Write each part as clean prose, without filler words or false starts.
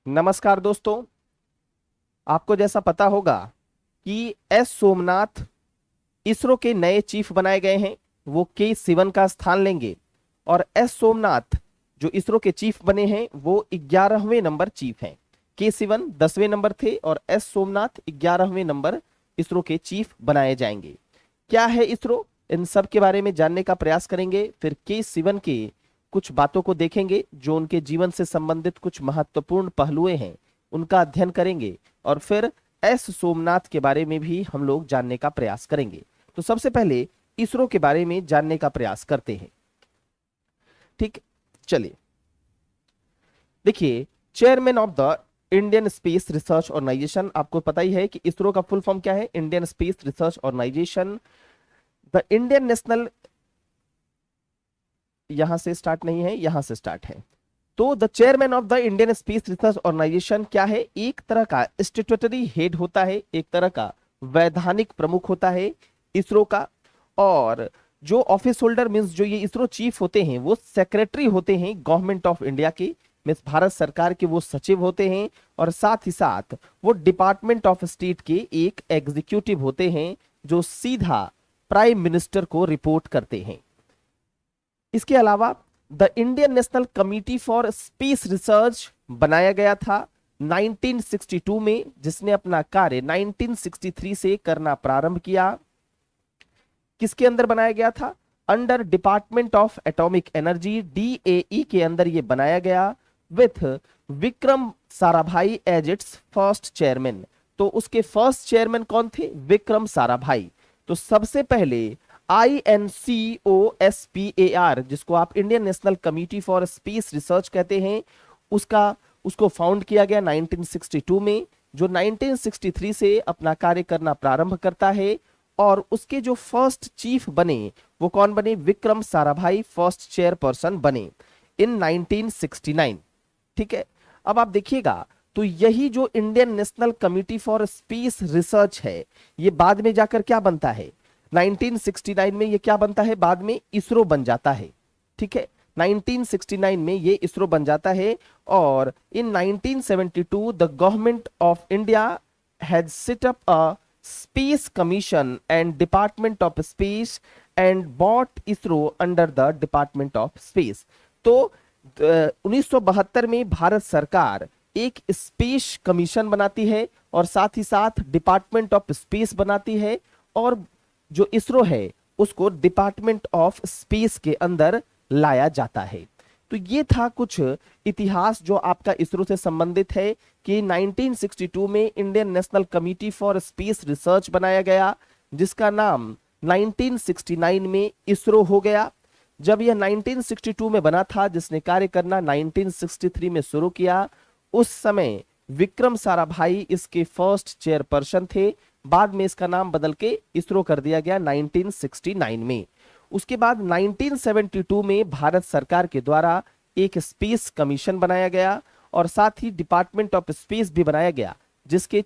नमस्कार दोस्तों। आपको जैसा पता होगा कि एस सोमनाथ इसरो के नए चीफ बनाए गए हैं। वो के सिवन का स्थान लेंगे और एस सोमनाथ जो इसरो के चीफ बने हैं वो 11वें नंबर चीफ हैं। के सिवन 10वें नंबर थे और एस सोमनाथ 11वें नंबर इसरो के चीफ बनाए जाएंगे। क्या है इसरो, इन सब के बारे में जानने का प्रयास करेंगे। फिर के सिवन के कुछ बातों को देखेंगे जो उनके जीवन से संबंधित कुछ महत्वपूर्ण पहलुएं हैं, उनका अध्ययन करेंगे। और फिर एस सोमनाथ के बारे में भी हम लोग जानने का प्रयास करेंगे। तो सबसे पहले इसरो के बारे में जानने का प्रयास करते हैं। ठीक, चलिए देखिए, chairman of the Indian space research organisation, आपको पता ही है कि इसरो का फुल फॉर्म क्या है, Indian space research organisation. The Indian national, यहां से स्टार्ट नहीं है, यहां से स्टार्ट है। तो the chairman of the Indian space research organisation क्या है, एक तरह का स्टेट्यूटरी हेड होता है, एक तरह का वैधानिक प्रमुख होता है इसरो का। और जो ऑफिस होल्डर मींस जो ये इसरो चीफ होते हैं वो सेक्रेटरी होते हैं गवर्नमेंट ऑफ इंडिया के, मींस भारत सरकार के वो सचिव होते हैं। और साथ ही साथ वो डिपार्टमेंट ऑफ स्टेट के एक एग्जीक्यूटिव होते हैं जो सीधा प्राइम मिनिस्टर को रिपोर्ट करते हैं। इसके अलावा the Indian national committee for space research बनाया गया था 1962 में, जिसने अपना कार्य 1963 से करना प्रारंभ किया। किसके अंदर बनाया गया था, under department of atomic energy, DAE के अंदर ये बनाया गया, with Vikram Sarabhai as its first chairman. तो उसके फर्स्ट चेयरमैन कौन थे, विक्रम साराभाई। तो सबसे पहले INCOSPAR, जिसको आप Indian national committee for space research कहते हैं, उसको फाउंड किया गया 1962 में, जो 1963 से अपना कार्य करना प्रारंभ करता है। और उसके जो फर्स्ट चीफ बने वो कौन बने, विक्रम साराभाई फर्स्ट चेयरपर्सन बने इन 1969। ठीक है, अब आप देखिएगा तो यही जो Indian national committee for space research है ये बाद में जाकर क्या बनता है, 1969 में ये क्या बनता है, बाद में इसरो बन जाता है। ठीक है, 1969 में ये इसरो बन जाता है। और in 1972 the government of India had set up a space commission and department of space and brought ISRO under the department of space. तो 1972 में भारत सरकार एक स्पेस कमीशन बनाती है और साथ ही साथ डिपार्टमेंट ऑफ स्पेस बनाती है, और जो इसरो है उसको डिपार्टमेंट ऑफ स्पेस के अंदर लाया जाता है। तो ये था कुछ इतिहास जो आपका इसरो से संबंधित है कि 1962 में Indian national committee for space research बनाया गया, जिसका नाम 1969 में इसरो हो गया। जब यह 1962 में बना था, जिसने कार्य करना 1963 में शुरू किया, उस समय विक्रम साराभाई इसके फर्स्ट चेयरपर्सन थे। बाद में इसका नाम बदल के इसरो कर दिया गया 1969 में। उसके बाद 1972 में भारत सरकार के द्वारा एक स्पेस कमीशन बनाया गया और साथ ही डिपार्टमेंट ऑफ स्पेस भी बनाया गया, जिसके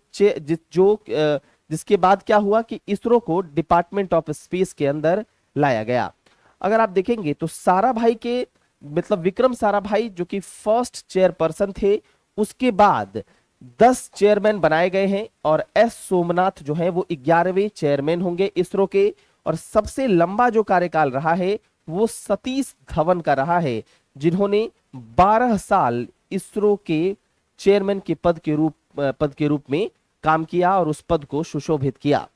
बाद क्या हुआ कि इसरो को डिपार्टमेंट ऑफ स्पेस के अंदर लाया गया। अगर आप देखेंगे तो साराभाई के मतलब विक्रम साराभाई जो कि फर्स्ट चेयरपर्सन थे, उसके बाद 10 चेयरमैन बनाए गए हैं और एस सोमनाथ जो है वो 11वें चेयरमैन होंगे इसरो के। और सबसे लंबा जो कार्यकाल रहा है वो सतीश धवन का रहा है, जिन्होंने 12 साल इसरो के चेयरमैन के पद के रूप में काम किया और उस पद को सुशोभित किया।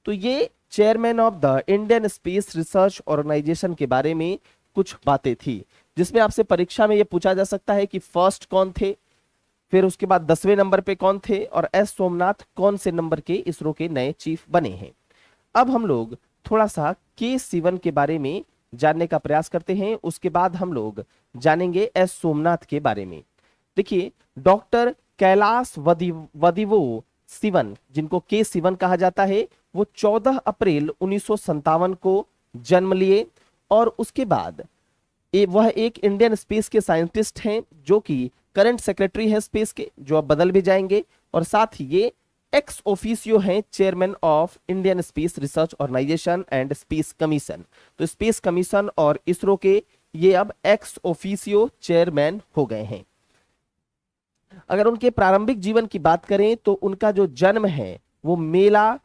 तो ये chairman of the Indian space research organisation के बारे में कुछ बातें थी, जिसमें आपसे परीक्षा में यह पूछा जा सकता है कि फर्स्ट कौन थे, फिर उसके बाद 10वें नंबर पे कौन थे, और एस सोमनाथ कौन से नंबर के इसरो के नए चीफ बने हैं। अब हम लोग थोड़ा सा के सिवन के बारे में जानने का प्रयास करते हैं, उसके बाद हम लोग जानेंगे एस सोमनाथ के बारे में। देखिए, डॉक्टर कैलाश वदिवो सिवन, जिनको के सिवन कहा जाता है, वो 14 अप्रैल 1957 को जन्म लिए। और उसके बाद वह एक इंडियन स्पेस के साइंटिस्ट हैं जो कि करंट सेक्रेटरी है स्पेस के, जो अब बदल भी जाएंगे। और साथ ही ये एक्स ऑफिसियो हैं chairman of Indian space research organisation and space commission. तो स्पेस कमीशन और इसरो के ये अब एक्स ऑफिसियो चेयरमैन हो गए हैं। अगर उनके प्रारंभिक जीवन की बात करें तो उनका जो जन्म है वो Mela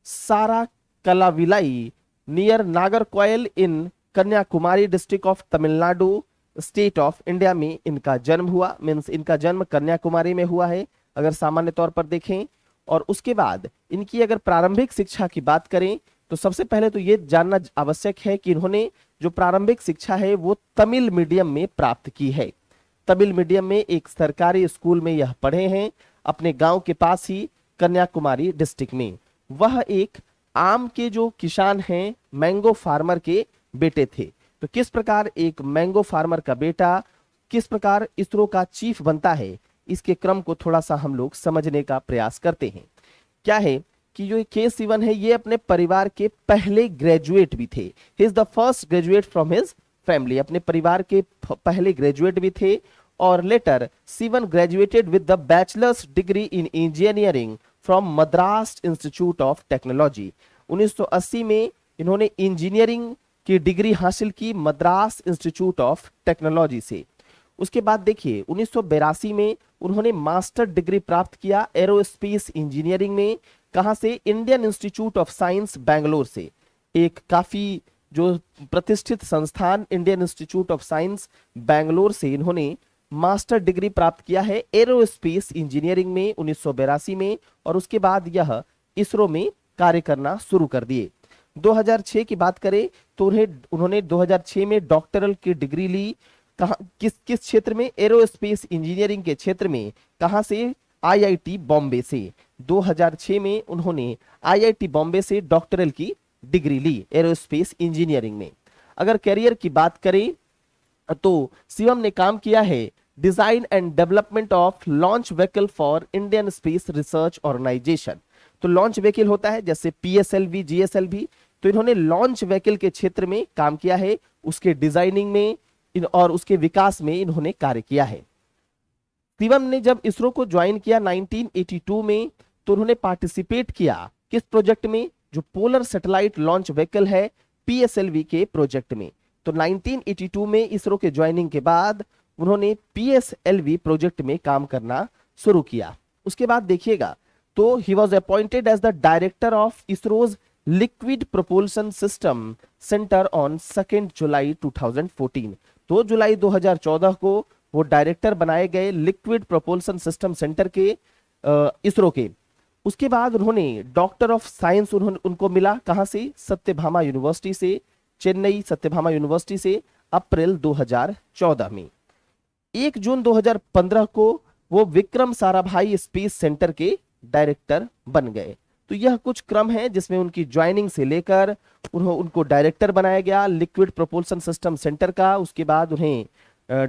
Sara Kalavilai near Nagercoil in Kanyakumari district of Tamil Nadu state of India में इनका जन्म हुआ। मीन्स इनका जन्म कन्याकुमारी में हुआ है अगर सामान्य तौर पर देखें। और उसके बाद इनकी अगर प्रारंभिक शिक्षा की बात करें तो सबसे पहले तो ये जानना आवश्यक है कि इन्होंने जो प्रारंभिक शिक्षा है वो तमिल मीडियम में प्राप्त की है। तमिल मीडियम में एक सरकारी स्कूल में यह पढ़े हैं अपने गांव के पास ही कन्याकुमारी डिस्ट्रिक्ट में। वह एक आम के जो किसान हैं मैंगो फार्मर के बेटे थे। तो किस प्रकार एक मैंगो फार्मर का बेटा किस प्रकार इसरो का चीफ बनता है, इसके क्रम को थोड़ा सा हम लोग समझने का प्रयास करते हैं। क्या है कि जो के सिवन है ये अपने परिवार के पहले ग्रेजुएट भी थे। He is the first graduate from his family, अपने परिवार के पहले ग्रेजुएट भी थे। और later Sivan graduated with the bachelors degree in engineering from Madras institute of technology. 1980 में इन्होंने इंजीनियरिंग की डिग्री हासिल की मद्रास इंस्टीट्यूट ऑफ टेक्नोलॉजी से। उसके बाद देखिए 1982 में उन्होंने मास्टर डिग्री प्राप्त किया एरोस्पेस इंजीनियरिंग में। कहां से? Indian institute of science Bangalore से, एक काफी जो प्रतिष्ठित संस्थान Indian institute of science Bangalore से इन्होंने मास्टर डिग्री प्राप्त किया है एरोस्पेस इंजीनियरिंग में 1982 में। और उसके बाद यह इसरो में कार्य करना शुरू कर दिए। 2006 की बात करें तो उन्होंने 2006 में डॉक्टरल की डिग्री ली। कहा किस क्षेत्र में? एरोस्पेस इंजीनियरिंग के क्षेत्र में। कहां से? आईआईटी बॉम्बे से। 2006 में उन्होंने आईआईटी बॉम्बे से डॉक्टरल की डिग्री ली एरोस्पेस इंजीनियरिंग में। अगर करियर की बात करें तो शिवम ने काम किया है design and development of launch vehicle for Indian space research organisation. तो लॉन्च व्हीकल होता है जैसे पीएसएलवी, जीएसएलवी, तो इन्होंने लॉन्च व्हीकल के क्षेत्र में काम किया है, उसके डिजाइनिंग में और उसके विकास में इन्होंने कार्य किया है। शिवम ने जब इसरो को ज्वाइन किया 1982 में तो उन्होंने पार्टिसिपेट किया किस प्रोजेक्ट में? जो पोलर सैटेलाइट लॉन्च व्हीकल है पीएसएलवी के प्रोजेक्ट में। तो 1982 में इसरो के ज्वाइनिंग के बाद उन्होंने पीएसएलवी प्रोजेक्ट में काम करना शुरू किया। उसके बाद देखिएगा तो he was appointed as the director of ISRO's liquid propulsion system centre on 2 जुलाई 2014। 2 जुलाई 2014 को वो डायरेक्टर बनाए गए लिक्विड प्रोपल्शन सिस्टम सेंटर के इसरो के। उसके बाद उन्होंने डॉक्टर ऑफ साइंस उनको मिला। कहां से? सत्यभामा यूनिवर्सिटी से, चेन्नई सत्यभामा यूनिवर्सिटी से अप्रैल 2014 में। 1 जून 2015 को वो विक्रम साराभाई स्पेस सेंटर के डायरेक्टर बन गए। तो यह कुछ क्रम है जिसमें उनकी ज्वाइनिंग से लेकर उनको डायरेक्टर बनाया गया लिक्विड प्रोपल्शन सिस्टम सेंटर का। उसके बाद उन्हें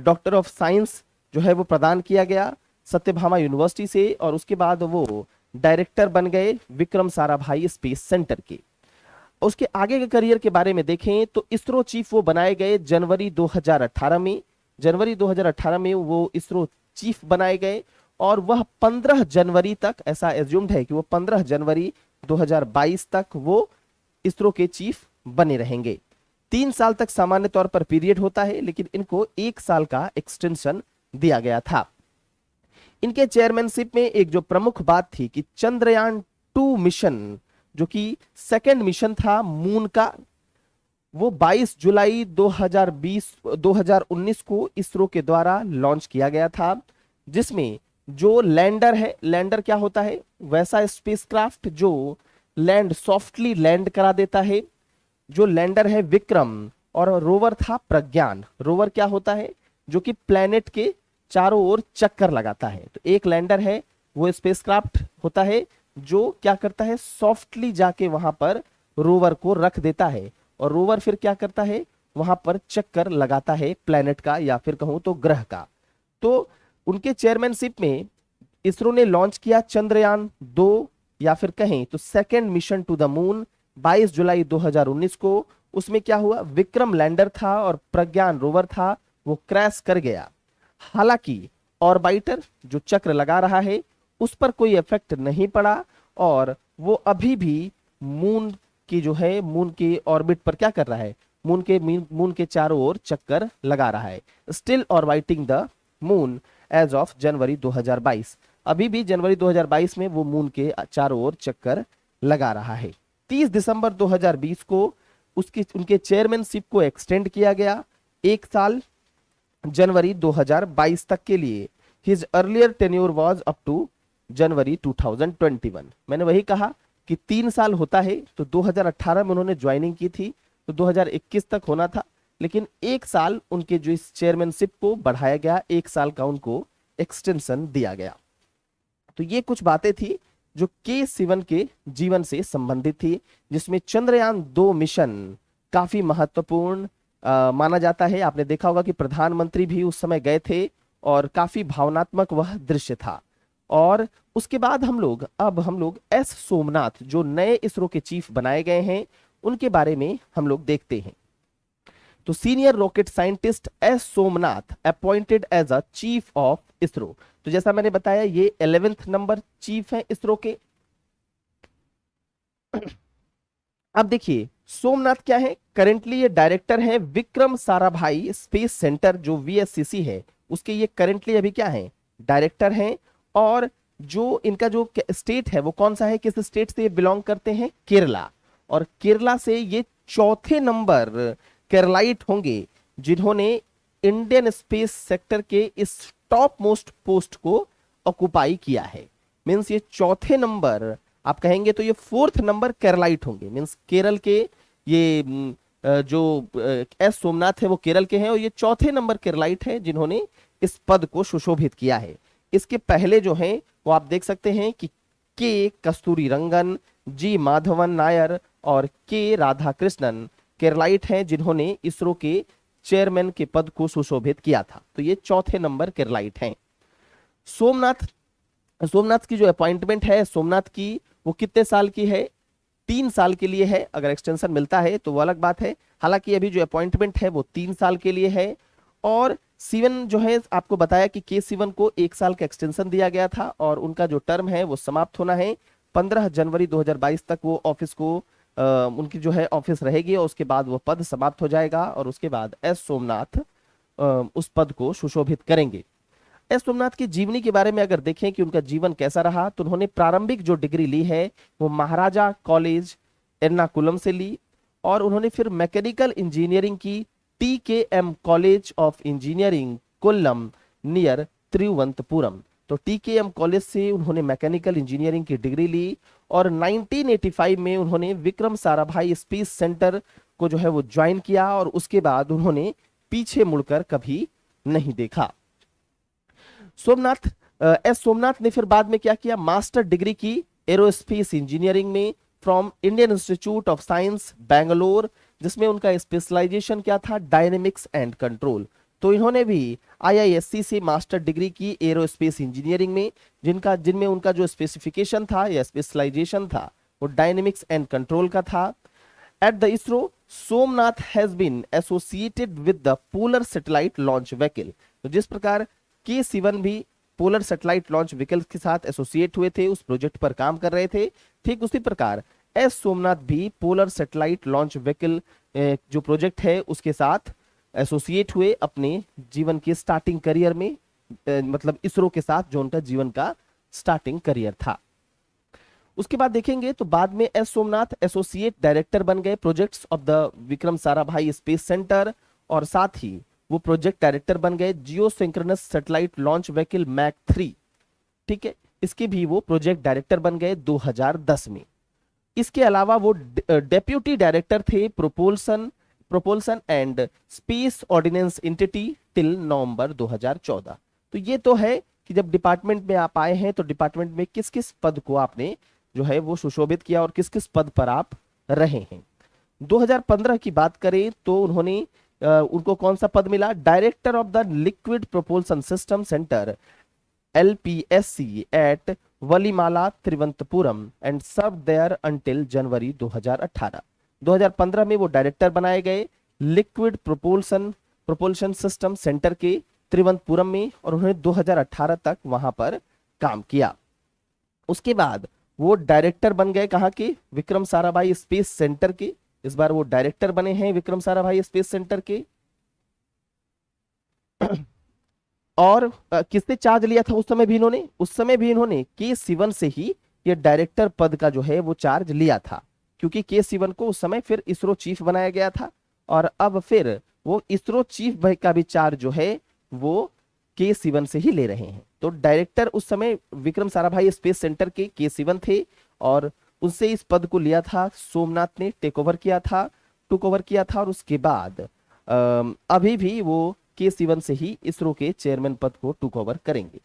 डॉक्टर ऑफ साइंस जो है वो प्रदान किया गया सत्यभामा यूनिवर्सिटी से। और उसके बाद वो डायरेक्टर बन गए विक्रम साराभाई स्पेस सेंटर के। उसके आगे के करियर के बारे में देखें तो इसरो चीफ वो बनाए गए जनवरी 2018 में। जनवरी 2018 में वो इसरो चीफ बनाए गए और वह 15 जनवरी तक, ऐसा एज्यूम्ड है कि वो 15 जनवरी 2022 तक वो इसरो के चीफ बने रहेंगे। 3 साल तक सामान्य तौर पर पीरियड होता है, लेकिन इनको 1 साल का एक्सटेंशन दिया गया था। इनके चेयरमैनशिप में एक जो प्रमुख बात थी कि चंद्रयान 2 मिशन जो कि सेकेंड मिशन था मून का, वो 22 जुलाई 2019 को इसरो के द्वारा लॉन्च किया गया था। जिसमें जो लैंडर है, लैंडर क्या होता है? वैसा स्पेसक्राफ्ट जो लैंड सॉफ्टली लैंड करा देता है। जो लैंडर है विक्रम और रोवर था प्रज्ञान। रोवर क्या होता है? जो कि प्लेनेट के चारों ओर चक्कर लगाता है। तो एक लैंडर है वो स्पेसक्राफ्ट होता है जो क्या करता है? सॉफ्टली जाके वहां पर रोवर को रख देता है और रोवर फिर क्या करता है? वहां पर चक्कर लगाता है प्लेनेट का या फिर कहूं तो ग्रह का। तो उनके चेयरमैनशिप में इसरो ने लॉन्च किया चंद्रयान 2 या फिर कहें तो second mission to the moon 22 July 2019 को। उसमें क्या हुआ? विक्रम लैंडर था और प्रज्ञान रोवर था, वो क्रैश कर गया। हालांकि ऑर्बिटर जो चक्र लगा रहा है उस पर कोई इफेक्ट नहीं पड़ा और वो अभी भी मून की जो है मून के ऑर्बिट पर क्या कर रहा है? मून के चारों ओर चक्कर लगा रहा है। Still orbiting the moon as of January 2022। अभी भी जनवरी 2022 में वो मून के चारों ओर चक्कर लगा रहा है। 30 दिसंबर 2020 को उसकी उनके चेयरमैनशिप को एक्सटेंड किया गया 1 साल, जनवरी 2022 तक के लिए। His earlier tenure was up to January 2021। मैंने वही कहा कि 3 साल होता है, तो 2018 में उन्होंने ज्वाइनिंग की थी तो 2021 तक होना था, लेकिन 1 साल उनके जो इस चेयरमैनशिप को बढ़ाया गया, 1 साल का उनको एक्सटेंशन दिया गया। तो ये कुछ बातें थी जो के सिवन के जीवन से संबंधित थी, जिसमें चंद्रयान 2 मिशन काफी महत्वपूर्ण माना जाता है। आपने देखा होगा कि प्रधानमंत्री भी उस समय गए थे और काफी भावनात्मक वह दृश्य था। और उसके बाद अब हम लोग एस सोमनाथ, जो नए इसरो के चीफ बनाए गए हैं, उनके बारे में हम लोग देखते हैं। तो senior rocket scientist S Somnath appointed as a chief of ISRO. तो जैसा मैंने बताया ये 11th नंबर चीफ है इसरो के। अब देखिए सोमनाथ क्या है, करेंटली ये डायरेक्टर है विक्रम साराभाई स्पेस सेंटर, जो वीएससीसी है उसके ये करेंटली अभी क्या है, डायरेक्टर हैं। और जो इनका जो स्टेट है वो कौन सा है, किस स्टेट से ये बिलोंग करते हैं, केरला। और केरला से ये चौथे नंबर केरलाइट होंगे जिन्होंने इंडियन स्पेस सेक्टर के इस टॉप मोस्ट पोस्ट को ऑक्युपाई किया है। मींस ये चौथे नंबर, आप कहेंगे तो ये 4th नंबर केरलाइट होंगे। मींस केरल के ये जो एस सोमनाथ है वो केरल के हैं, और ये चौथे नंबर केरलाइट है जिन्होंने इस पद को सुशोभित किया है। इसके पहले जो हैं वो आप देख सकते हैं कि के कस्तूरी रंगन, जी माधवन नायर और के राधाकृष्णन केरलाइट हैं जिन्होंने इसरो के चेयरमैन के पद को सुशोभित किया था। तो ये चौथे नंबर केरलाइट हैं। सोमनाथ की जो अपॉइंटमेंट है सोमनाथ की, वो कितने साल की है, 3 साल के लिए है। अगर एक्सटेंशन मिलता है तो वो अलग बात है, हालांकि अभी जो अपॉइंटमेंट है वो 3 साल के लिए है। और सिवन जो है आपको बताया कि के सिवन को 1 साल का एक्सटेंशन दिया गया था और उनका जो टर्म है वो समाप्त होना है 15 जनवरी 2022 तक। वो ऑफिस को उनकी जो है ऑफिस रहेगी और उसके बाद वो पद समाप्त हो जाएगा और उसके बाद एस सोमनाथ उस पद को सुशोभित करेंगे। एस सोमनाथ की जीवनी के बारे में अगर देखें कि उनका जीवन कैसा रहा, तो उन्होंने प्रारंभिक जो डिग्री ली है वो महाराजा कॉलेज एर्नाकुलम से ली, और उन्होंने फिर मैकेनिकल इंजीनियरिंग की TKM college of engineering Kollam near Thiruvananthapuram. तो टीकेएम कॉलेज से उन्होंने मैकेनिकल इंजीनियरिंग की डिग्री ली और 1985 में उन्होंने विक्रम साराभाई स्पेस सेंटर को जो है वो ज्वाइन किया, और उसके बाद उन्होंने पीछे मुड़कर कभी नहीं देखा। एस सोमनाथ ने फिर बाद में क्या किया, मास्टर डिग्री की एरोस्पेस इंजीनियरिंग में from Indian institute of science Bangalore, जिसमें उनका स्पेशलाइजेशन क्या था, डायनेमिक्स एंड कंट्रोल। तो इन्होंने भी आईआईएससी से मास्टर डिग्री की एरोस्पेस इंजीनियरिंग में, जिनमें उनका जो स्पेसिफिकेशन था या स्पेशलाइजेशन था वो डायनेमिक्स एंड कंट्रोल का था। At the ISRO Somnath has been associated with the polar satellite launch vehicle. तो जिस प्रकार के सिवन भी पोलर सैटेलाइट लॉन्च व्हीकल के साथ एसोसिएट हुए थे, उस प्रोजेक्ट पर काम कर रहे थे, ठीक उसी प्रकार एस सोमनाथ भी पोलर सैटेलाइट लॉन्च व्हीकल जो प्रोजेक्ट है उसके साथ एसोसिएट हुए अपने जीवन के स्टार्टिंग करियर में, मतलब इसरो के साथ जो उनका जीवन का स्टार्टिंग करियर था। उसके बाद देखेंगे तो बाद में एस सोमनाथ एसोसिएट डायरेक्टर बन गए projects of the Vikram Sarabhai space centre, और साथ ही वो प्रोजेक्ट डायरेक्टर बन गए geo synchronous satellite launch vehicle mark 3। ठीक है, इसके भी वो प्रोजेक्ट डायरेक्टर बन गए 2010 में। इसके अलावा वो डेप्यूटी डायरेक्टर थे propulsion and space ordnance entity till November 2014। तो ये तो है कि जब डिपार्टमेंट में आप आए हैं तो डिपार्टमेंट में किस किस पद को आपने जो है वो सुशोभित किया और किस किस पद पर आप रहे हैं। 2015 की बात करें तो उन्होंने उनको कौन सा पद मिला, director of the liquid propulsion system centre LPSC at Valiamala Thiruvananthapuram and serve there until January 2018। 2015 में वो डायरेक्टर बनाए गए लिक्विड प्रोपोल्शन सिस्टम सेंटर के तिरुवनंतपुरम में, और उन्होंने 2018 तक वहां पर काम किया। उसके बाद वो डायरेक्टर बन गए कहां के, विक्रम साराभाई स्पेस सेंटर के। इस बार वो डायरेक्टर बने हैं विक्रम साराभाई स्पेस सेंटर के। और किससे चार्ज लिया था उस समय भी इन्होंने के सिवन से ही ये डायरेक्टर पद का जो है वो चार्ज लिया था, क्योंकि के सिवन को उस समय फिर इसरो चीफ बनाया गया था, और अब फिर वो इसरो चीफ भाई का भी चार्ज जो है वो के सिवन से ही ले रहे हैं। तो डायरेक्टर उस समय विक्रम साराभाई स्पेस सेंटर के सिवन थे, और उनसे इस पद को लिया था सोमनाथ ने, टुक ओवर किया था, और उसके बाद अभी भी वो के सिवन से ही इसरो के चेयरमैन पद को टुक ओवर करेंगे।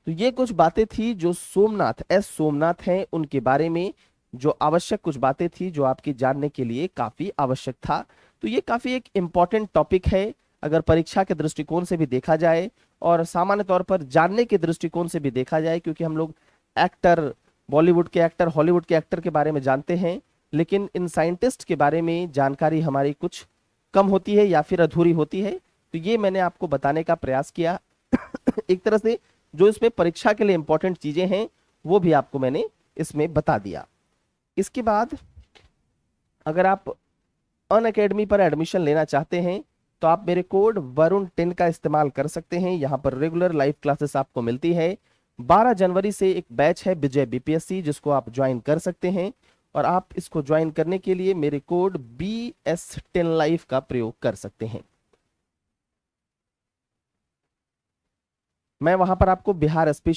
तो ये कुछ बातें थी जो सोमनाथ हैं उनके बारे में, जो आवश्यक कुछ बातें थी जो आपकी जानने के लिए काफी आवश्यक था। तो ये काफी एक इम्पॉर्टेंट टॉपिक है अगर परीक्षा के दृष्टिकोण से भी देखा जाए, और सामान्य तौर पर जानने के दृष्टिकोण से भी देखा जाए, क्योंकि हम लोग एक्टर, बॉलीवुड के एक्टर, हॉलीवुड के एक्टर के बारे में जानते हैं, लेकिन इन साइंटिस्ट के बारे में जानकारी हमारी कुछ कम होती है या फिर अधूरी होती है। तो ये मैंने आपको बताने का प्रयास किया। एक तरह से जो इसमें परीक्षा के लिए इंपॉर्टेंट चीजें हैं वो भी आपको मैंने इसमें बता दिया। इसके बाद अगर आप अनअकैडमी पर एडमिशन लेना चाहते हैं तो आप मेरे कोड वरुण10 का इस्तेमाल कर सकते हैं। यहाँ पर रेगुलर लाइव क्लासेस आपको मिलती है। 12 जनवरी से एक बैच है विजय बीपीएससी, जिसको आप ज्वाइन कर सकते हैं, और आप इसको ज्वाइन करने के लिए मेरे कोड BS10 लाइव का प्रयोग कर सकते हैं। मैं वहां पर आपको बिहार स्पेशल